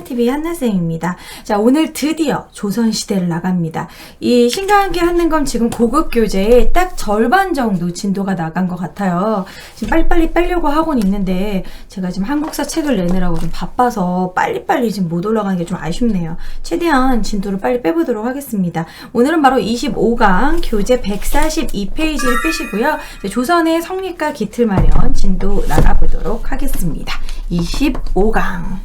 한나TV 한나쌤입니다. 자, 오늘 드디어 조선시대를 나갑니다. 이 신과함께 한는검 지금 고급 교재에 딱 절반 정도 진도가 나간 것 같아요. 지금 빨리빨리 빼려고 하고는 있는데 제가 지금 한국사 책을 내느라고 좀 바빠서 빨리빨리 지금 못 올라가는 게 좀 아쉽네요. 최대한 진도를 빨리 빼보도록 하겠습니다. 오늘은 바로 25강 교재 142페이지를 빼시고요. 조선의 성립과 기틀 마련 진도 나가보도록 하겠습니다. 25강.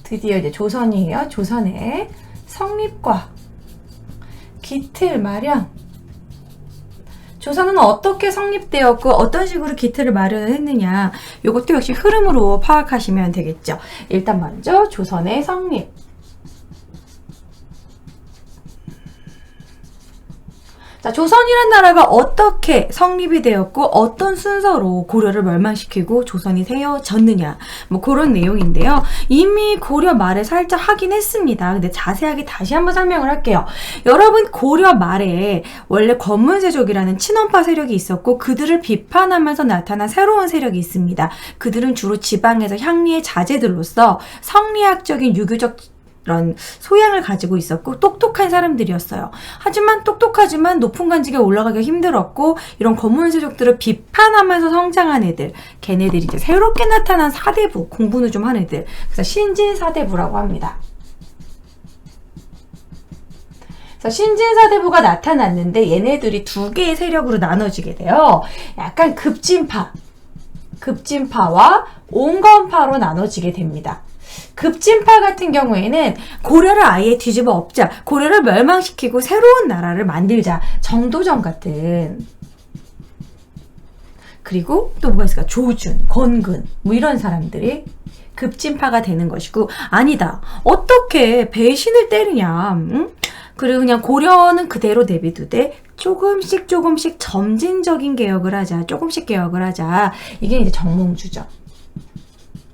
드디어 이제 조선이에요. 조선의 성립과 기틀 마련. 조선은 어떻게 성립되었고 어떤 식으로 기틀을 마련을 했느냐, 이것도 역시 흐름으로 파악하시면 되겠죠. 일단 먼저 조선의 성립. 자, 조선이란 나라가 어떻게 성립이 되었고 어떤 순서로 고려를 멸망시키고 조선이 세워졌느냐, 뭐 그런 내용인데요. 이미 고려 말에 살짝 하긴 했습니다. 근데 자세하게 다시 한번 설명을 할게요. 여러분, 고려 말에 원래 권문세족이라는 친원파 세력이 있었고 그들을 비판하면서 나타난 새로운 세력이 있습니다. 그들은 주로 지방에서 향리의 자제들로서 성리학적인 유교적 그런 소양을 가지고 있었고 똑똑한 사람들이었어요. 하지만 똑똑하지만 높은 관직에 올라가기가 힘들었고 이런 권문세족들을 비판하면서 성장한 애들, 걔네들이 이제 새롭게 나타난 사대부, 공부는 좀 한 애들, 그래서 신진사대부라고 합니다. 그래서 신진사대부가 나타났는데 얘네들이 두 개의 세력으로 나눠지게 돼요. 약간 급진파와 온건파로 나눠지게 됩니다. 급진파 같은 경우에는 고려를 아예 뒤집어 엎자, 고려를 멸망시키고 새로운 나라를 만들자, 정도전 같은. 그리고 또 뭐가 있을까? 조준, 권근, 뭐 이런 사람들이 급진파가 되는 것이고, 아니다, 어떻게 배신을 때리냐, 응? 그리고 그냥 고려는 그대로 내비두되 조금씩 점진적인 개혁을 하자, 조금씩 개혁을 하자. 이게 이제 정몽주죠.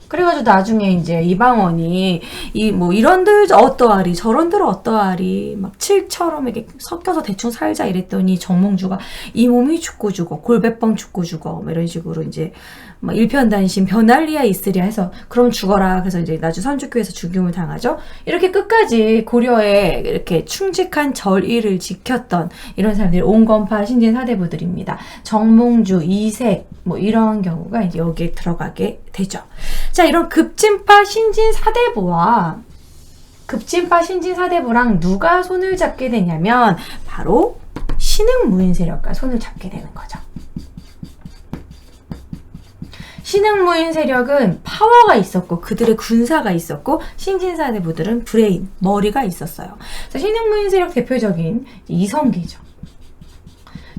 그래가지고 나중에 이제 이방원이 이런들 어떠하리 저런들 어떠하리 막 칠처럼 이렇게 섞여서 대충 살자 이랬더니 정몽주가 이 몸이 죽고 죽어, 골배뻥 죽고 죽어, 뭐 이런 식으로 이제 막 일편단심 변할리야 있으랴 해서 그럼 죽어라. 그래서 이제 나중 선주교에서 죽임을 당하죠. 이렇게 끝까지 고려에 이렇게 충직한 절의를 지켰던 이런 사람들이 온건파 신진사대부들입니다. 정몽주, 이색 뭐 이런 경우가 이제 여기에 들어가게 되죠. 자, 이런 급진파 신진사대부랑 누가 손을 잡게 되냐면 바로 신흥무인 세력과 손을 잡게 되는 거죠. 신흥무인 세력은 파워가 있었고 그들의 군사가 있었고 신진사대부들은 브레인, 머리가 있었어요. 그래서 신흥무인 세력 대표적인 이성계죠.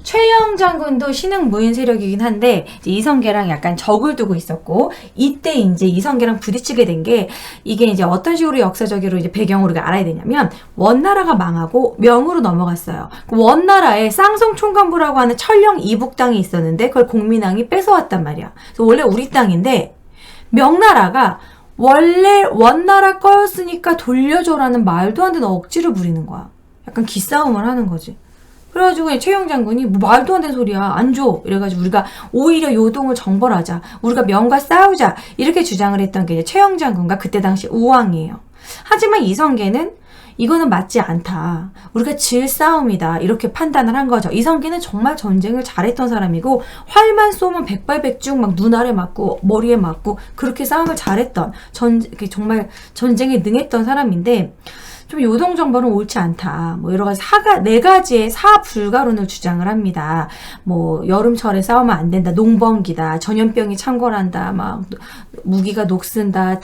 최영 장군도 신흥무인 세력이긴 한데 이성계랑 약간 적을 두고 있었고, 이때 이제 이성계랑 부딪히게 된 게, 이게 이제 어떤 식으로 역사적으로 이제 배경으로 우리가 알아야 되냐면, 원나라가 망하고 명으로 넘어갔어요. 그 원나라에 쌍성총관부라고 하는 천령 이북 땅이 있었는데 그걸 공민왕이 뺏어왔단 말이야. 그래서 원래 우리 땅인데 명나라가 원래 원나라 거였으니까 돌려줘라는 말도 안 되는 억지를 부리는 거야. 약간 기싸움을 하는 거지. 그래가지고 최영 장군이 뭐 말도 안 되는 소리야, 안 줘. 이래가지고 우리가 오히려 요동을 정벌하자, 우리가 명과 싸우자, 이렇게 주장을 했던 게 이제 최영 장군과 그때 당시 우왕이에요. 하지만 이성계는 이거는 맞지 않다, 우리가 질 싸움이다, 이렇게 판단을 한 거죠. 이성계는 정말 전쟁을 잘했던 사람이고 활만 쏘면 백발백중 막 눈 아래 맞고 머리에 맞고 그렇게 싸움을 잘했던 정말 전쟁에 능했던 사람인데, 좀 요동정벌은 옳지 않다, 뭐 여러 가지 네 가지의 사불가론을 주장을 합니다. 뭐 여름철에 싸우면 안 된다, 농번기다, 전염병이 창궐한다, 막 무기가 녹슨다,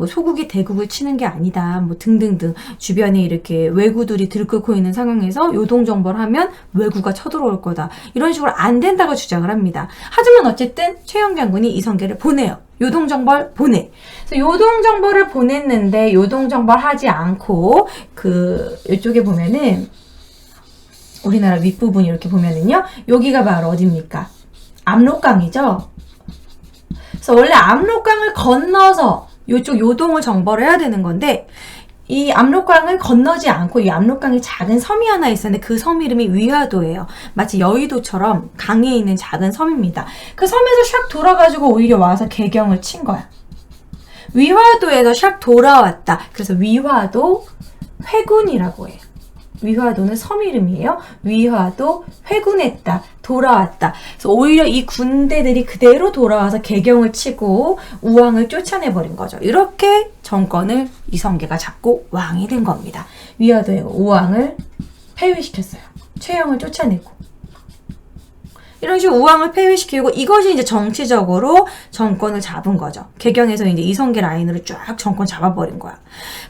소국이 대국을 치는 게 아니다, 뭐 등등등. 주변에 이렇게 왜구들이 들끓고 있는 상황에서 요동정벌하면 왜구가 쳐들어올 거다, 이런 식으로 안 된다고 주장을 합니다. 하지만 어쨌든 최영 장군이 이성계를 보내요. 요동정벌 보내. 그래서 요동정벌을 보냈는데 요동정벌 하지 않고 이쪽에 보면은 우리나라 윗부분 이렇게 보면은요, 여기가 바로 어딥니까? 압록강이죠. 그래서 원래 압록강을 건너서 이쪽 요동을 정벌을 해야 되는 건데 이 압록강을 건너지 않고 이 압록강에 작은 섬이 하나 있었는데 그 섬 이름이 위화도예요. 마치 여의도처럼 강에 있는 작은 섬입니다. 그 섬에서 샥 돌아가지고 오히려 와서 개경을 친 거야. 위화도에서 샥 돌아왔다. 그래서 위화도 회군이라고 해요. 위화도는 섬 이름이에요. 위화도 회군했다. 돌아왔다. 그래서 오히려 이 군대들이 그대로 돌아와서 개경을 치고 우왕을 쫓아내버린 거죠. 이렇게 정권을 이성계가 잡고 왕이 된 겁니다. 위화도의 우왕을 폐위시켰어요. 최영을 쫓아내고. 이런 식으로 우왕을 폐위시키고 이것이 이제 정치적으로 정권을 잡은 거죠. 개경에서 이제 이성계 라인으로 쫙 정권 잡아버린 거야.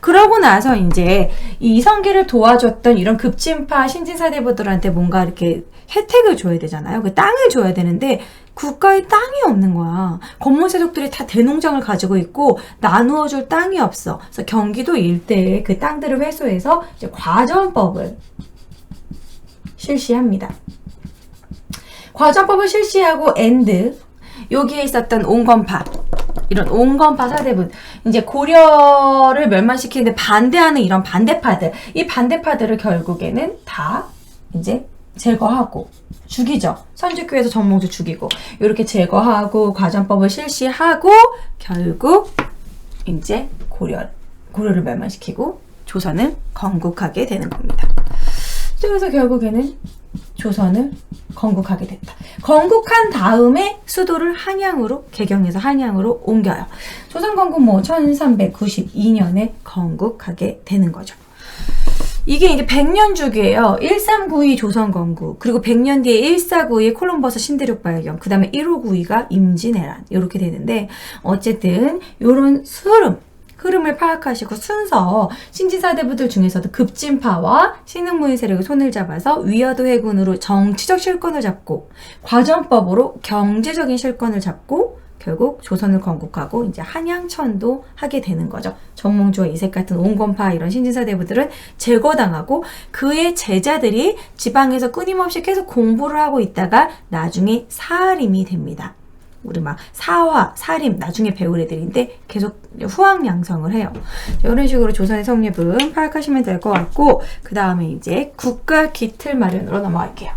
그러고 나서 이제 이 이성계를 도와줬던 이런 급진파 신진사대부들한테 뭔가 이렇게 혜택을 줘야 되잖아요. 그 땅을 줘야 되는데 국가에 땅이 없는 거야. 권모세족들이 다 대농장을 가지고 있고 나누어줄 땅이 없어. 그래서 경기도 일대에 그 땅들을 회수해서 이제 과전법을 실시합니다. 과전법을 실시하고 여기에 있었던 온건파, 이런 온건파 사대분, 이제 고려를 멸망시키는데 반대하는 이런 반대파들, 이 반대파들을 결국에는 다 이제 제거하고 죽이죠. 선주교에서 정몽주 죽이고 이렇게 제거하고 과전법을 실시하고 결국 이제 고려를 멸망시키고 조선을 건국하게 되는 겁니다. 그래서 결국에는 조선을 건국하게 됐다. 건국한 다음에 수도를 한양으로, 개경에서 한양으로 옮겨요. 조선 건국 1392년에 건국하게 되는 거죠. 이게 이제 100년 주기예요. 1392 조선 건국, 그리고 100년 뒤에 1492 콜럼버스 신대륙 발견, 그 다음에 1592가 임진왜란 이렇게 되는데 어쨌든 이런 흐름을 파악하시고 순서 신진사대부들 중에서도 급진파와 신흥무인 세력의 손을 잡아서 위화도 해군으로 정치적 실권을 잡고 과전법으로 경제적인 실권을 잡고 결국 조선을 건국하고 이제 한양천도 하게 되는 거죠. 정몽주와 이색 같은 온건파 이런 신진사대부들은 제거당하고 그의 제자들이 지방에서 끊임없이 계속 공부를 하고 있다가 나중에 사림이 됩니다. 우리 막 사림 나중에 배울 애들인데 계속 후황양성을 해요. 이런 식으로 조선의 성립은 파악하시면 될 것 같고 그 다음에 이제 국가 기틀 마련으로 넘어갈게요.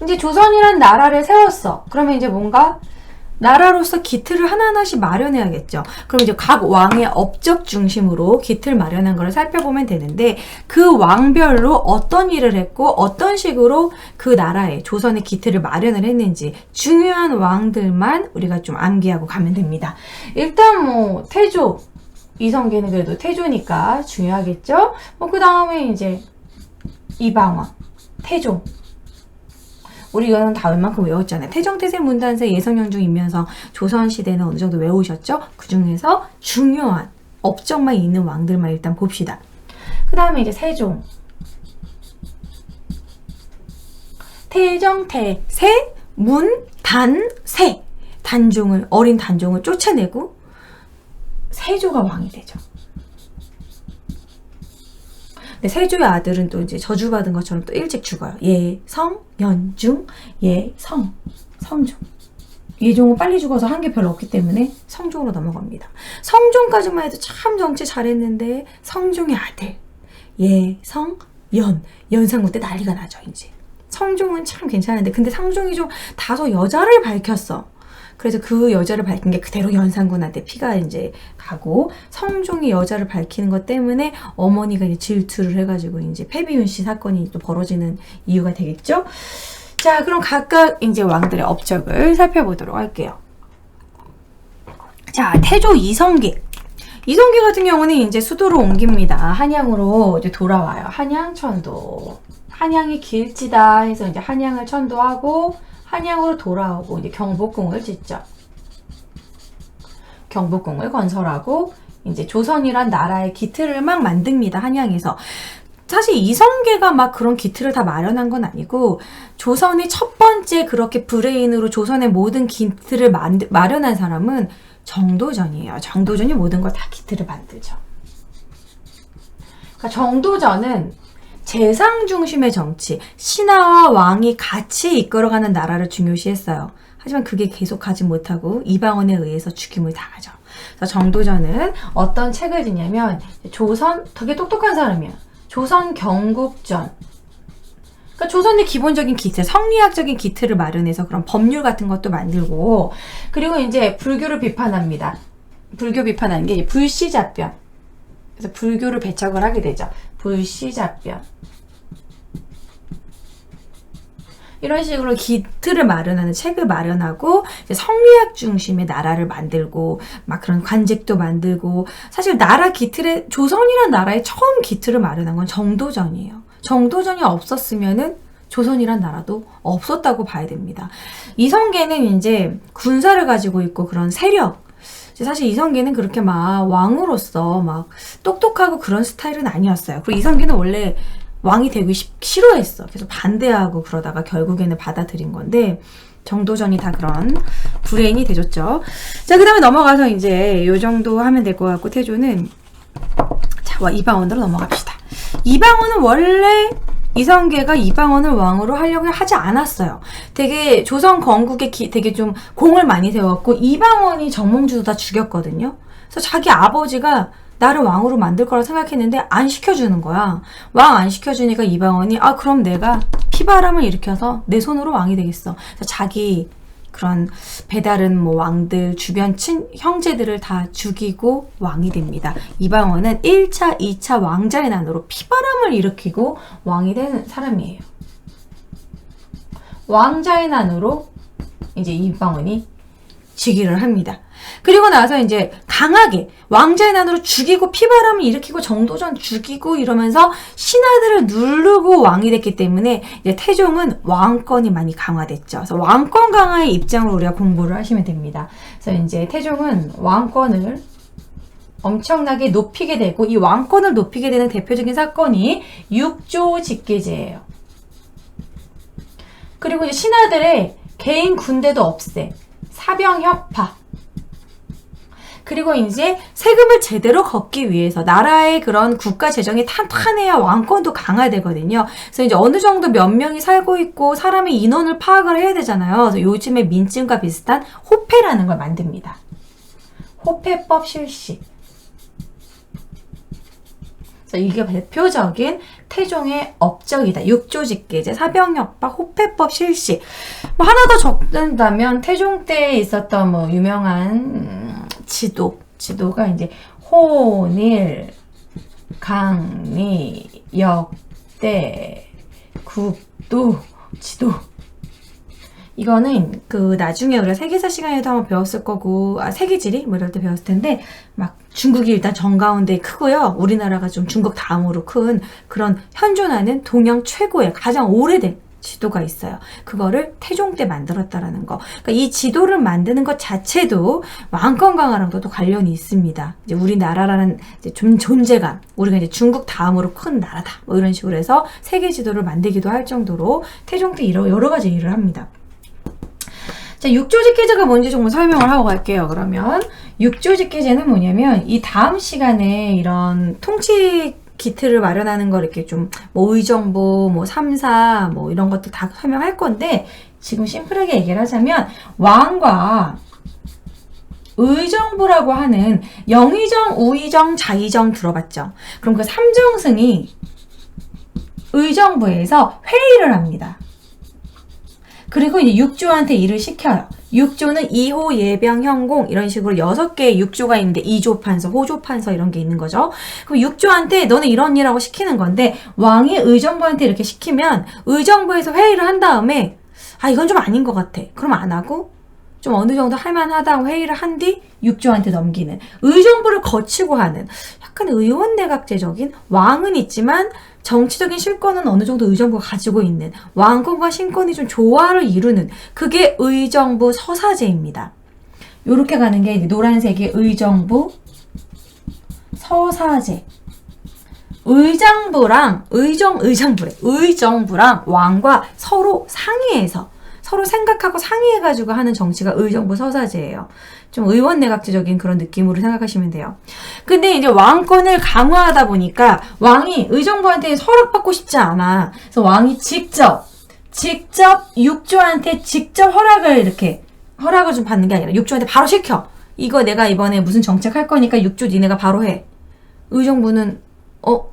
이제 조선이란 나라를 세웠어. 그러면 이제 뭔가 나라로서 기틀을 하나하나씩 마련해야겠죠. 그럼 이제 각 왕의 업적 중심으로 기틀 마련한 거를 살펴보면 되는데 그 왕별로 어떤 일을 했고 어떤 식으로 그 나라에 조선의 기틀을 마련을 했는지 중요한 왕들만 우리가 좀 암기하고 가면 됩니다. 일단 태조, 이성계는 그래도 태조니까 중요하겠죠. 그 다음에 이제 이방원, 태종. 우리 이거는 다 웬만큼 외웠잖아요. 태정태세 문단세 예성영중 임면성 조선시대는 어느 정도 외우셨죠? 그 중에서 중요한 업적만 있는 왕들만 일단 봅시다. 그 다음에 이제 세종. 태정태세 문단세. 어린 단종을 쫓아내고 세조가 왕이 되죠. 세조의 아들은 또 이제 저주받은 것처럼 또 일찍 죽어요. 예성, 연중, 성종. 예종은 빨리 죽어서 한 게 별로 없기 때문에 성종으로 넘어갑니다. 성종까지만 해도 참 정치 잘했는데 성종의 아들 예성, 연산군 때 난리가 나죠. 이제 성종은 참 괜찮은데 근데 성종이 좀 다소 여자를 밝혔어. 그래서 그 여자를 밝힌 게 그대로 연산군한테 피가 이제 가고 성종이 여자를 밝히는 것 때문에 어머니가 이제 질투를 해가지고 이제 패비윤 씨 사건이 또 벌어지는 이유가 되겠죠. 자, 그럼 각각 이제 왕들의 업적을 살펴보도록 할게요. 자, 태조 이성계. 이성계 같은 경우는 이제 수도로 옮깁니다. 한양으로 이제 돌아와요. 한양천도. 한양이 길지다 해서 이제 한양을 천도하고 한양으로 돌아오고 이제 경복궁을 짓죠. 경복궁을 건설하고 이제 조선이란 나라의 기틀을 막 만듭니다. 한양에서. 사실 이성계가 막 그런 기틀을 다 마련한 건 아니고 조선의 첫 번째 그렇게 브레인으로 조선의 모든 기틀을 마련한 사람은 정도전이에요. 정도전이 모든 걸 다 기틀을 만들죠. 그러니까 정도전은 재상 중심의 정치, 신하와 왕이 같이 이끌어가는 나라를 중요시했어요. 하지만 그게 계속 가지 못하고 이방원에 의해서 죽임을 당하죠. 그래서 정도전은 어떤 책을 지냐면 조선, 되게 똑똑한 사람이야. 조선 경국전. 그러니까 조선의 기본적인 기틀, 성리학적인 기틀을 마련해서 그런 법률 같은 것도 만들고, 그리고 이제 불교를 비판합니다. 불교 비판하는 게 불시잡변. 그래서 불교를 배척을 하게 되죠. 불시잡변. 이런 식으로 기틀을 마련하는 책을 마련하고 이제 성리학 중심의 나라를 만들고 막 그런 관직도 만들고, 사실 나라 기틀에 조선이란 나라의 처음 기틀을 마련한 건 정도전이에요. 정도전이 없었으면은 조선이란 나라도 없었다고 봐야 됩니다. 이성계는 이제 군사를 가지고 있고 그런 세력, 사실 이성계는 그렇게 막 왕으로서 막 똑똑하고 그런 스타일은 아니었어요. 그리고 이성계는 원래 왕이 되기 싫어했어. 그래서 반대하고 그러다가 결국에는 받아들인 건데, 정도전이 다 그런 브레인이 되줬죠. 자, 그 다음에 넘어가서 이제 요 정도 하면 될 것 같고, 태조는 자, 이방원으로 넘어갑시다. 이방원은 원래 이성계가 이방원을 왕으로 하려고 하지 않았어요. 되게 조선 건국에 되게 좀 공을 많이 세웠고, 이방원이 정몽주도 다 죽였거든요. 그래서 자기 아버지가 나를 왕으로 만들 거라 생각했는데 안 시켜주는 거야. 왕 안 시켜주니까 이방원이 그럼 내가 피바람을 일으켜서 내 손으로 왕이 되겠어. 그래서 자기 그런 배다른 뭐 왕들, 주변 형제들을 다 죽이고 왕이 됩니다. 이방원은 1차, 2차 왕자의 난으로 피바람을 일으키고 왕이 된 사람이에요. 왕자의 난으로 이제 이방원이 즉위를 합니다. 그리고 나서 이제 강하게 왕자의 난으로 죽이고 피바람을 일으키고 정도전 죽이고 이러면서 신하들을 누르고 왕이 됐기 때문에 이제 태종은 왕권이 많이 강화됐죠. 그래서 왕권 강화의 입장으로 우리가 공부를 하시면 됩니다. 그래서 이제 태종은 왕권을 엄청나게 높이게 되고, 이 왕권을 높이게 되는 대표적인 사건이 육조직계제예요. 그리고 이제 신하들의 개인 군대도 없애. 사병협파. 그리고 이제 세금을 제대로 걷기 위해서 나라의 그런 국가 재정이 탄탄해야 왕권도 강화되거든요. 그래서 이제 어느 정도 몇 명이 살고 있고 사람의 인원을 파악을 해야 되잖아요. 그래서 요즘의 민증과 비슷한 호패라는 걸 만듭니다. 호패법 실시. 그래서 이게 대표적인 태종의 업적이다. 육조직계제, 사병협파, 호패법 실시. 뭐 하나 더 적는다면 태종 때 있었던 뭐 유명한 지도가 이제 혼일, 강리, 역대, 국도, 지도. 이거는 그 나중에 우리가 세계사 시간에도 한번 배웠을 거고, 세계지리 뭐 이럴 때 배웠을 텐데, 막 중국이 일단 정가운데 크고요. 우리나라가 좀 중국 다음으로 큰 그런 현존하는 동양 최고의 가장 오래된 지도가 있어요. 그거를 태종 때 만들었다라는 거. 그러니까 이 지도를 만드는 것 자체도 왕권 강화랑도 또 관련이 있습니다. 이제 우리나라라는 이제 좀 존재감, 우리가 이제 중국 다음으로 큰 나라다. 뭐 이런 식으로 해서 세계 지도를 만들기도 할 정도로 태종 때 여러 가지 일을 합니다. 자, 육조직계제가 뭔지 조금 설명을 하고 갈게요. 그러면 육조직계제는 뭐냐면, 이 다음 시간에 이런 통치 기틀을 마련하는 걸 이렇게 좀 뭐 의정부, 뭐 3사 뭐 이런 것들 다 설명할 건데, 지금 심플하게 얘기를 하자면 왕과 의정부라고 하는 영의정, 우의정, 자의정 들어봤죠? 그럼 그 3정승이 의정부에서 회의를 합니다. 그리고 이제 육조한테 일을 시켜요. 육조는 2호, 예병, 현공 이런 식으로 6개의 육조가 있는데 2조 판서, 호조 판서 이런 게 있는 거죠. 그럼 육조한테 너는 이런 일하고 시키는 건데, 왕이 의정부한테 이렇게 시키면 의정부에서 회의를 한 다음에 이건 좀 아닌 것 같아. 그럼 안 하고 좀 어느 정도 할만하다고 회의를 한 뒤 육조한테 넘기는, 의정부를 거치고 하는 약간 의원내각제적인, 왕은 있지만 정치적인 실권은 어느 정도 의정부가 가지고 있는, 왕권과 신권이 좀 조화를 이루는, 그게 의정부 서사제입니다. 요렇게 가는 게 노란색이 의정부 서사제. 의정부랑 왕과 서로 상의해서, 서로 생각하고 상의해가지고 하는 정치가 의정부 서사제예요. 좀 의원내각제적인 그런 느낌으로 생각하시면 돼요. 근데 이제 왕권을 강화하다 보니까 왕이 의정부한테 허락받고 싶지 않아. 그래서 왕이 직접 육조한테 직접 허락을 좀 받는 게 아니라 육조한테 바로 시켜. 이거 내가 이번에 무슨 정책 할 거니까 6조 니네가 바로 해. 의정부는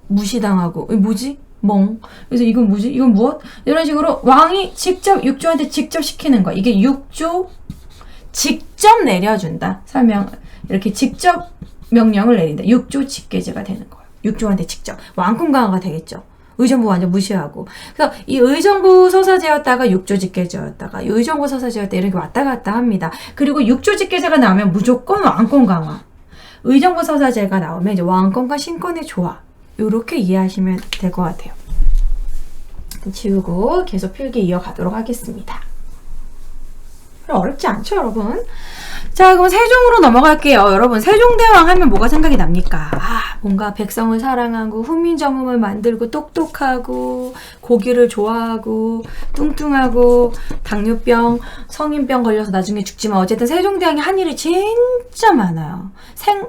무시당하고 뭐지? 멍. 그래서 이건 뭐지? 이건 무엇? 이런 식으로 왕이 직접 6조한테 직접 시키는 거. 이게 6조 직접 내려준다. 설명 이렇게 직접 명령을 내린다. 6조 직계제가 되는 거예요. 6조한테 직접. 왕권 강화가 되겠죠. 의정부 완전 무시하고. 그래서 이 의정부 서사제였다가 6조 직계제였다가 의정부 서사제였다 이렇게 왔다 갔다 합니다. 그리고 6조 직계제가 나오면 무조건 왕권 강화. 의정부 서사제가 나오면 이제 왕권과 신권의 조화. 이렇게 이해하시면 될 것 같아요. 지우고 계속 필기 이어가도록 하겠습니다. 어렵지 않죠, 여러분? 자, 그럼 세종으로 넘어갈게요. 여러분, 세종대왕 하면 뭐가 생각이 납니까? 뭔가 백성을 사랑하고 훈민정음을 만들고 똑똑하고 고기를 좋아하고 뚱뚱하고 당뇨병, 성인병 걸려서 나중에 죽지만 어쨌든 세종대왕이 한 일이 진짜 많아요.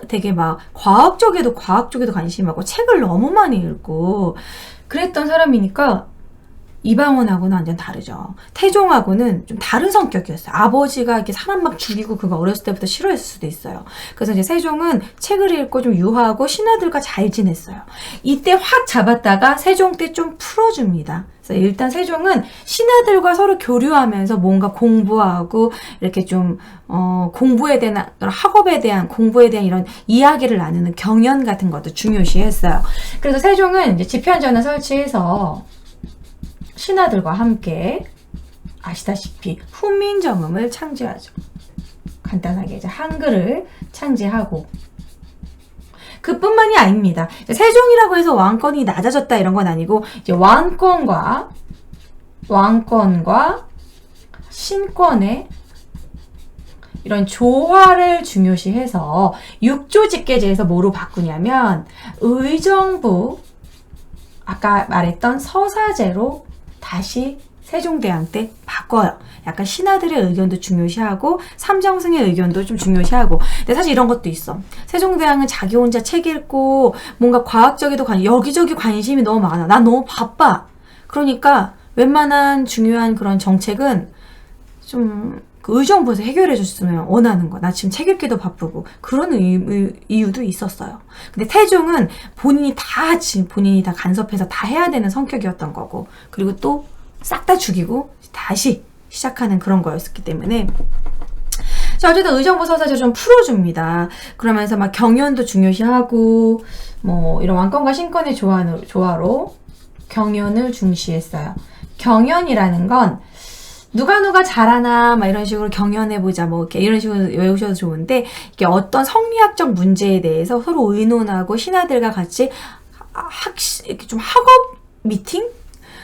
되게 막 과학 쪽에도 관심하고 책을 너무 많이 읽고 그랬던 사람이니까 이방원하고는 완전 다르죠. 태종하고는 좀 다른 성격이었어요. 아버지가 이렇게 사람 막 죽이고 그거 어렸을 때부터 싫어했을 수도 있어요. 그래서 이제 세종은 책을 읽고 좀 유하고 신하들과 잘 지냈어요. 이때 확 잡았다가 세종 때 좀 풀어줍니다. 그래서 일단 세종은 신하들과 서로 교류하면서 뭔가 공부하고 이렇게 좀 공부에 대한 학업에 대한 공부에 대한 이런 이야기를 나누는 경연 같은 것도 중요시했어요. 그래서 세종은 이제 집현전을 설치해서 신하들과 함께 아시다시피 훈민정음을 창제하죠. 간단하게 이제 한글을 창제하고 그뿐만이 아닙니다. 세종이라고 해서 왕권이 낮아졌다 이런 건 아니고 이제 왕권과 신권의 이런 조화를 중요시해서 6조 직계제에서 뭐로 바꾸냐면 의정부 아까 말했던 서사제로 다시 세종대왕 때 바꿔요. 약간 신하들의 의견도 중요시하고 삼정승의 의견도 좀 중요시하고. 근데 사실 이런 것도 있어. 세종대왕은 자기 혼자 책 읽고 뭔가 과학적에도 여기저기 관심이 너무 많아. 난 너무 바빠. 그러니까 웬만한 중요한 그런 정책은 좀 그 의정부에서 해결해 줬으면 원하는 거. 나 지금 책 읽기도 바쁘고 그런 이유도 있었어요. 근데 태종은 본인이 다 간섭해서 다 해야 되는 성격이었던 거고 그리고 또 싹 다 죽이고 다시 시작하는 그런 거였기 때문에 자, 어쨌든 의정부 서사제 좀 풀어줍니다. 그러면서 막 경연도 중요시하고 뭐 이런 왕권과 신권의 조화로 경연을 중시했어요. 경연이라는 건 누가 잘하나 막 이런 식으로 경연해보자 뭐 이렇게 이런 식으로 외우셔도 좋은데 이게 어떤 성리학적 문제에 대해서 서로 의논하고 신하들과 같이 이렇게 좀 학업 미팅?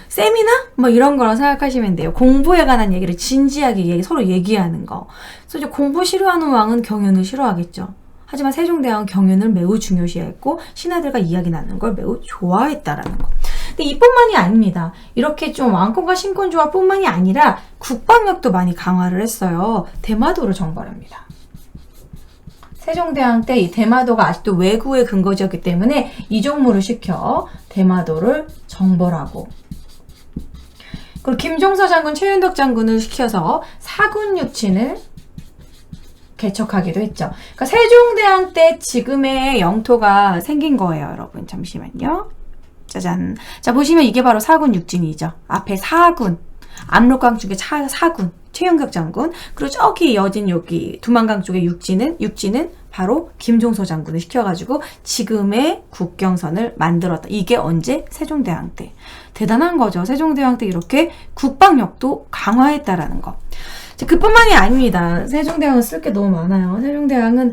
세미나? 뭐 이런 거라고 생각하시면 돼요. 공부에 관한 얘기를 진지하게 서로 얘기하는 거. 그래서 이제 공부 싫어하는 왕은 경연을 싫어하겠죠. 하지만 세종대왕은 경연을 매우 중요시했고 신하들과 이야기 나누는 걸 매우 좋아했다라는 거. 근데 이뿐만이 아닙니다. 이렇게 좀 왕권과 신권 조화뿐만이 아니라 국방력도 많이 강화를 했어요. 대마도를 정벌합니다. 세종대왕 때 이 대마도가 아직도 왜구의 근거지였기 때문에 이종무를 시켜 대마도를 정벌하고 그리고 김종서 장군, 최윤덕 장군을 시켜서 사군육친을 개척하기도 했죠. 그러니까 세종대왕 때 지금의 영토가 생긴 거예요, 여러분. 잠시만요. 짜잔. 자, 보시면 이게 바로 사군육진이죠. 앞에 사군, 압록강 쪽에 사군, 최윤덕 장군. 그리고 저기 여진 여기 두만강 쪽에 육진은 바로 김종서 장군을 시켜가지고 지금의 국경선을 만들었다. 이게 언제? 세종대왕 때. 대단한 거죠. 세종대왕 때 이렇게 국방력도 강화했다라는 거. 그뿐만이 아닙니다. 세종대왕은 쓸 게 너무 많아요. 세종대왕은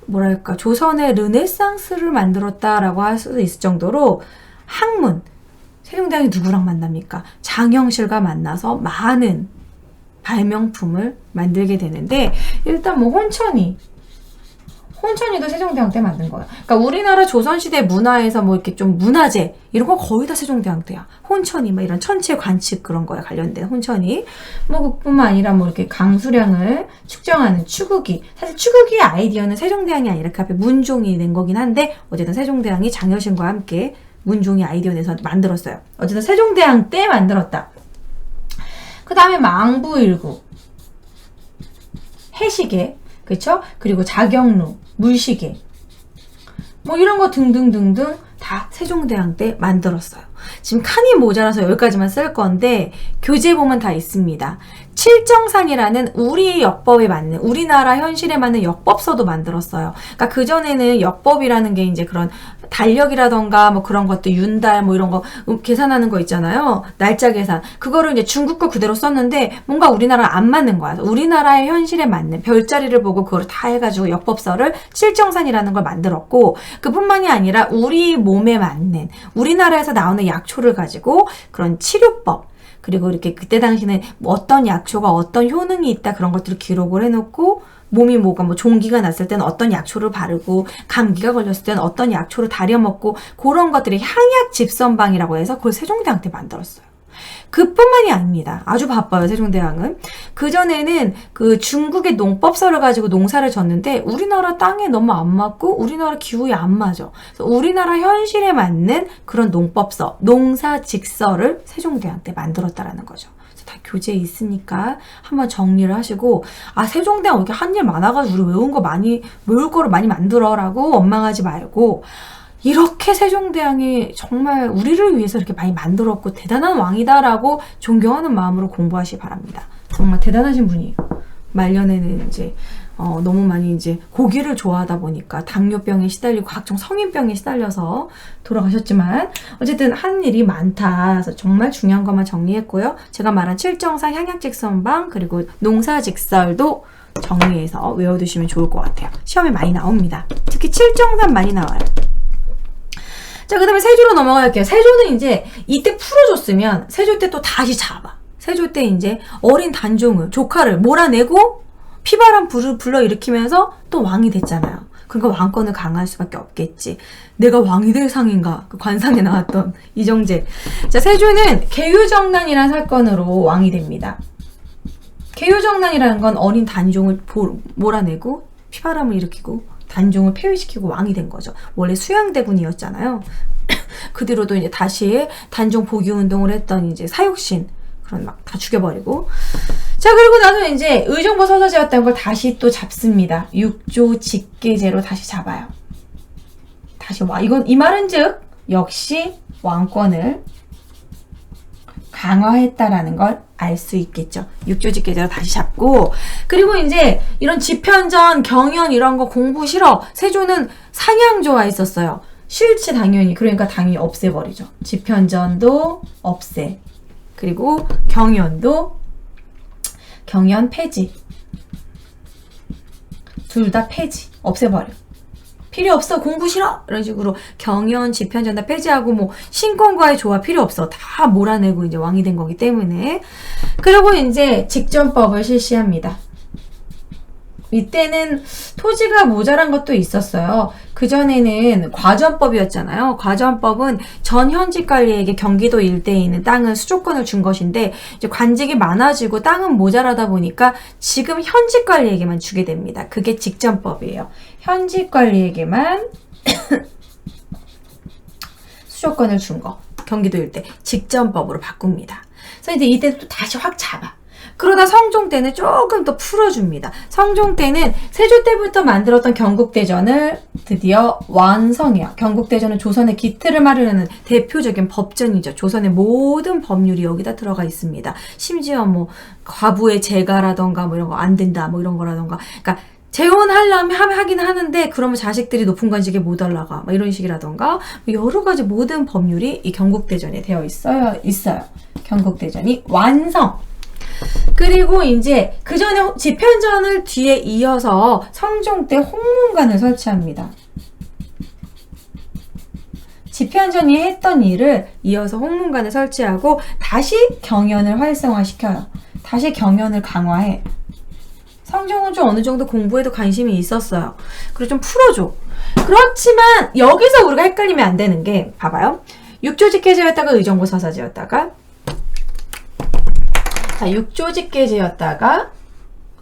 뭐랄까 조선의 르네상스를 만들었다라고 할 수도 있을 정도로 학문, 세종대왕이 누구랑 만납니까? 장영실과 만나서 많은 발명품을 만들게 되는데 일단 뭐 혼천이도 세종대왕 때 만든 거예요. 그러니까 우리나라 조선시대 문화에서 뭐 이렇게 좀 문화재 이런 거 거의 다 세종대왕 때야. 혼천이 뭐 이런 천체 관측 그런 거에 관련된 혼천이 뭐 그뿐만 아니라 뭐 이렇게 강수량을 측정하는 추구기. 사실 추구기의 아이디어는 세종대왕이 아니라 그 앞에 문종이 낸 거긴 한데 어쨌든 세종대왕이 장여신과 함께 문종이 아이디어 내서 만들었어요. 어쨌든 세종대왕 때 만들었다. 그 다음에 망부일구, 해시계. 그쵸? 그리고 자경루, 물시계 뭐 이런 거 등등등등 다 세종대왕 때 만들었어요. 지금 칸이 모자라서 여기까지만 쓸 건데 교재 보면 다 있습니다. 칠정산이라는 우리 역법에 맞는 우리나라 현실에 맞는 역법서도 만들었어요. 그러니까 그전에는 역법이라는 게 이제 그런 달력이라던가 뭐 그런 것들 윤달 뭐 이런 거 계산하는 거 있잖아요. 날짜 계산. 그거를 이제 중국 거 그대로 썼는데 뭔가 우리나라랑 안 맞는 거야. 우리나라의 현실에 맞는 별자리를 보고 그걸 다 해가지고 역법서를 칠정산이라는 걸 만들었고 그뿐만이 아니라 우리 몸에 맞는 우리나라에서 나오는 약초를 가지고 그런 치료법 그리고 이렇게 그때 당시는 뭐 어떤 약초가 어떤 효능이 있다 그런 것들을 기록을 해놓고 몸이 뭐가 뭐 종기가 났을 때는 어떤 약초를 바르고 감기가 걸렸을 때는 어떤 약초를 다려 먹고 그런 것들이 향약 집선방이라고 해서 그걸 세종대왕 때 만들었어요. 그뿐만이 아닙니다. 아주 바빠요, 세종대왕은. 그전에는 그 중국의 농법서를 가지고 농사를 졌는데 우리나라 땅에 너무 안 맞고 우리나라 기후에 안 맞아. 그래서 우리나라 현실에 맞는 그런 농법서, 농사직서를 세종대왕 때 만들었다라는 거죠. 그래서 다 교재에 있으니까 한번 정리를 하시고 아 세종대왕 이렇게 한 일 많아가지고 우리 외울 거를 많이 만들어라고 원망하지 말고 이렇게 세종대왕이 정말 우리를 위해서 이렇게 많이 만들었고 대단한 왕이다라고 존경하는 마음으로 공부하시기 바랍니다. 정말 대단하신 분이에요. 말년에는 이제 너무 많이 이제 고기를 좋아하다 보니까 당뇨병에 시달리고 각종 성인병에 시달려서 돌아가셨지만 어쨌든 한 일이 많다. 그래서 정말 중요한 것만 정리했고요. 제가 말한 칠정산 향약직선방 그리고 농사직설도 정리해서 외워두시면 좋을 것 같아요. 시험에 많이 나옵니다. 특히 칠정산 많이 나와요. 자, 그 다음에 세조로 넘어갈게요. 세조는 이제 이때 풀어줬으면 세조 때 또 다시 잡아. 세조 때 이제 어린 단종을, 조카를 몰아내고 피바람 불러일으키면서 또 왕이 됐잖아요. 그러니까 왕권을 강화할 수밖에 없겠지. 내가 왕이 될 상인가? 그 관상에 나왔던 이정재. 자, 세조는 계유정난이라는 사건으로 왕이 됩니다. 계유정난이라는 건 어린 단종을 몰아내고 피바람을 일으키고 단종을 폐위시키고 왕이 된 거죠. 원래 수양대군이었잖아요. 그 뒤로도 이제 다시 단종 복위 운동을 했던 이제 사육신 그런 막 다 죽여버리고. 자, 그리고 나서 이제 의정부 서사제였던 걸 다시 또 잡습니다. 육조 직계제로 다시 잡아요. 다시 이 말은즉 역시 왕권을 강화했다라는 걸 알 수 있겠죠. 육조직계제로 다시 잡고 그리고 이제 이런 지편전, 경연 이런 거 공부 싫어. 세조는 상향 좋아했었어요. 싫지 당연히. 그러니까 당연히 없애버리죠. 지편전도 없애. 그리고 경연 폐지. 둘 다 폐지. 없애버려. 필요 없어. 공부 싫어. 이런 식으로 경연, 지편전 다 폐지하고 뭐 신권과의 조화 필요 없어. 다 몰아내고 이제 왕이 된 거기 때문에. 그리고 이제 직전법을 실시합니다. 이때는 토지가 모자란 것도 있었어요. 그전에는 과전법이었잖아요. 과전법은 전 현직관리에게 경기도 일대에 있는 땅은 수조권을 준 것인데 이제 관직이 많아지고 땅은 모자라다 보니까 지금 현직관리에게만 주게 됩니다. 그게 직전법이에요. 현직관리에게만 수조권을 준 거. 경기도 일대 직전법으로 바꿉니다. 그래서 이제 이때 또 다시 확 잡아. 그러다 성종 때는 조금 더 풀어줍니다. 성종 때는 세조 때부터 만들었던 경국대전을 드디어 완성해요. 경국대전은 조선의 기틀을 마련하는 대표적인 법전이죠. 조선의 모든 법률이 여기다 들어가 있습니다. 심지어 뭐 과부의 재가라던가 뭐 이런 거 안 된다 뭐 이런 거라던가. 그러니까 재혼하려면 하긴 하는데 그러면 자식들이 높은 관직에 못 올라가 뭐 이런 식이라던가 여러 가지 모든 법률이 이 경국대전에 되어 있어요. 경국대전이 완성. 그리고 이제 그 전에 지편전을 뒤에 이어서 성종 때 홍문관을 설치합니다. 지편전이 했던 일을 이어서 홍문관을 설치하고 다시 경연을 활성화시켜요. 다시 경연을 강화해. 성종은 좀 어느 정도 공부에도 관심이 있었어요. 그래서 좀 풀어줘. 그렇지만 여기서 우리가 헷갈리면 안 되는 게 봐봐요. 육조직계제였다가 의정부 서사제였다가 자, 육조직계제였다가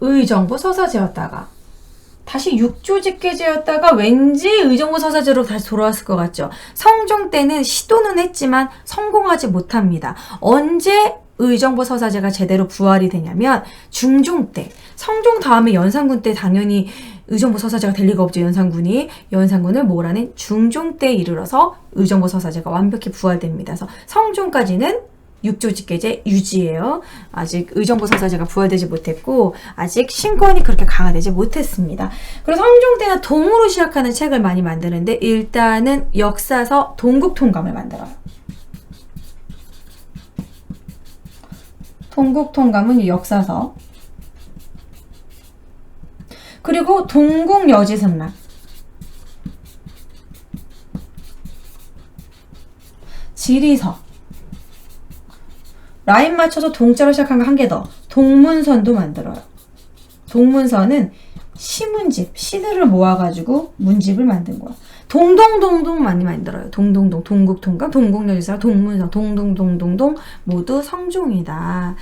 의정부 서사제였다가 다시 육조직계제였다가 왠지 의정부 서사제로 다시 돌아왔을 것 같죠. 성종 때는 시도는 했지만 성공하지 못합니다. 언제 의정부 서사제가 제대로 부활이 되냐면 중종 때, 성종 다음에 연산군 때 당연히 의정부 서사제가 될 리가 없죠. 연산군을 몰아낸 중종 때에 이르러서 의정부 서사제가 완벽히 부활됩니다. 그래서 성종까지는 육조직계제 유지예요. 아직 의정부 서사제가 부활되지 못했고 아직 신권이 그렇게 강화되지 못했습니다. 그래서 성종 때는 동으로 시작하는 책을 많이 만드는데 일단은 역사서 동국통감을 만들어요. 동국통감은 역사서, 그리고 동국여지선락, 지리서, 라인 맞춰서 동자로 시작한 거 한 개 더, 동문선도 만들어요. 동문선은 시문집, 시들을 모아가지고 문집을 만든 거야. 동동동동 많이 만들어요. 동동동, 동국통감, 동국여지선락, 동문선, 동동동동동 모두 성종이다.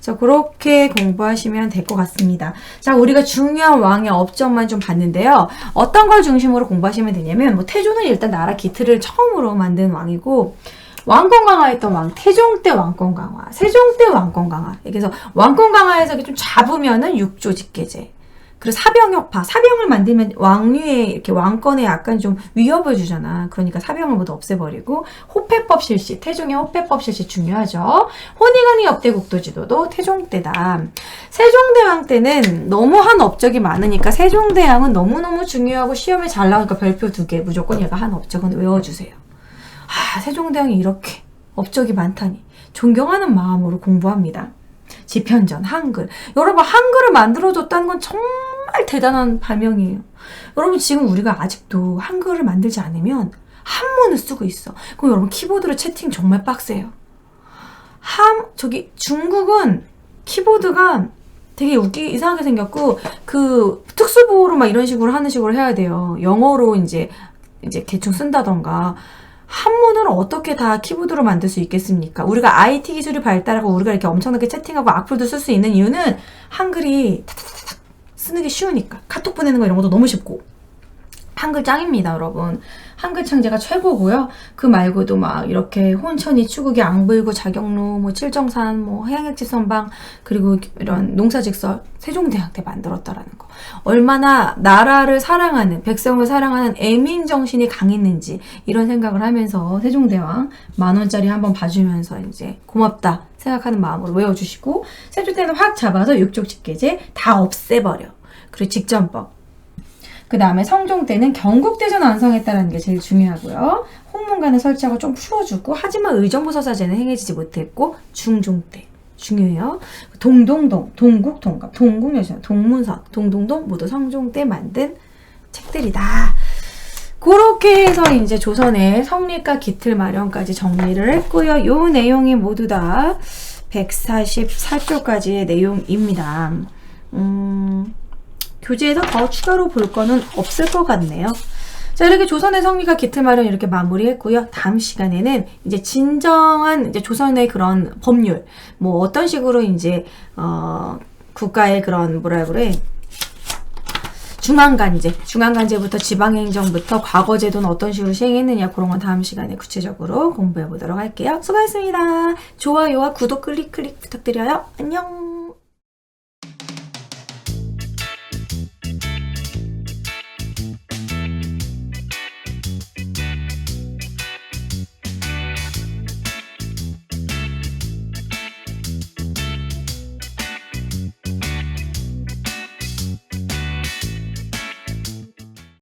자, 그렇게 공부하시면 될 것 같습니다. 자, 우리가 중요한 왕의 업적만 좀 봤는데요. 어떤 걸 중심으로 공부하시면 되냐면, 뭐, 태조는 일단 나라 기틀을 처음으로 만든 왕이고, 왕권 강화했던 왕, 태종 때 왕권 강화, 세종 때 왕권 강화. 그래서 왕권 강화에서 좀 잡으면은 육조직계제. 그리고 사병혁파, 사병을 만들면 왕위에 이렇게 왕권에 약간 좀 위협을 주잖아. 그러니까 사병을 모두 없애버리고 호패법 실시, 태종의 호패법 실시 중요하죠. 혼인강리 역대 국도지도도 태종 때다. 세종대왕 때는 너무 한 업적이 많으니까 세종대왕은 너무너무 중요하고 시험에 잘 나오니까 별표 2개 무조건 얘가 한 업적은 외워주세요. 아, 세종대왕이 이렇게 업적이 많다니 존경하는 마음으로 공부합니다. 지편전, 한글. 여러분, 한글을 만들어줬다는 건 정말 대단한 발명이에요. 여러분, 지금 우리가 아직도 한글을 만들지 않으면 한문을 쓰고 있어. 그럼 여러분, 키보드로 채팅 정말 빡세요. 중국은 키보드가 되게 이상하게 생겼고, 그, 특수보호로 막 이런 식으로 하는 식으로 해야 돼요. 영어로 이제 대충 쓴다던가. 한문을 어떻게 다 키보드로 만들 수 있겠습니까? 우리가 IT 기술이 발달하고 우리가 이렇게 엄청나게 채팅하고 악플도 쓸 수 있는 이유는 한글이 타타타타 쓰는 게 쉬우니까. 카톡 보내는 거 이런 것도 너무 쉽고. 한글 짱입니다, 여러분. 한글 창제가 최고고요. 그 말고도 막 이렇게 혼천이, 추국이, 앙불구, 자경루, 뭐 칠정산, 뭐 해양액지 선방, 그리고 이런 농사직설 세종대왕 때 만들었다라는 거. 얼마나 나라를 사랑하는, 백성을 사랑하는 애민 정신이 강했는지 이런 생각을 하면서 세종대왕 10,000원짜리 한번 봐주면서 이제 고맙다 생각하는 마음으로 외워주시고, 세조 때는 확 잡아서 육족직계제 다 없애버려. 그리고 직전법. 그 다음에 성종 때는 경국대전 완성했다는 게 제일 중요하고요. 홍문관을 설치하고 좀 풀어주고, 하지만 의정부 서사제는 행해지지 못했고, 중종 때 중요해요. 동동동, 동국통감, 동국여지선, 동문선, 동동동 모두 성종 때 만든 책들이다. 그렇게 해서 이제 조선의 성리과 기틀 마련까지 정리를 했고요. 요 내용이 모두 다 144쪽까지의 내용입니다. 교재에서 더 추가로 볼 거는 없을 것 같네요. 자, 이렇게 조선의 성리과 기틀 마련 이렇게 마무리했고요. 다음 시간에는 이제 진정한 이제 조선의 그런 법률, 뭐 어떤 식으로 이제 국가의 그런 뭐라 그래, 중앙관제부터 지방행정부터 과거제도는 어떤 식으로 시행했느냐, 그런 건 다음 시간에 구체적으로 공부해 보도록 할게요. 수고하셨습니다. 좋아요와 구독 클릭 부탁드려요. 안녕.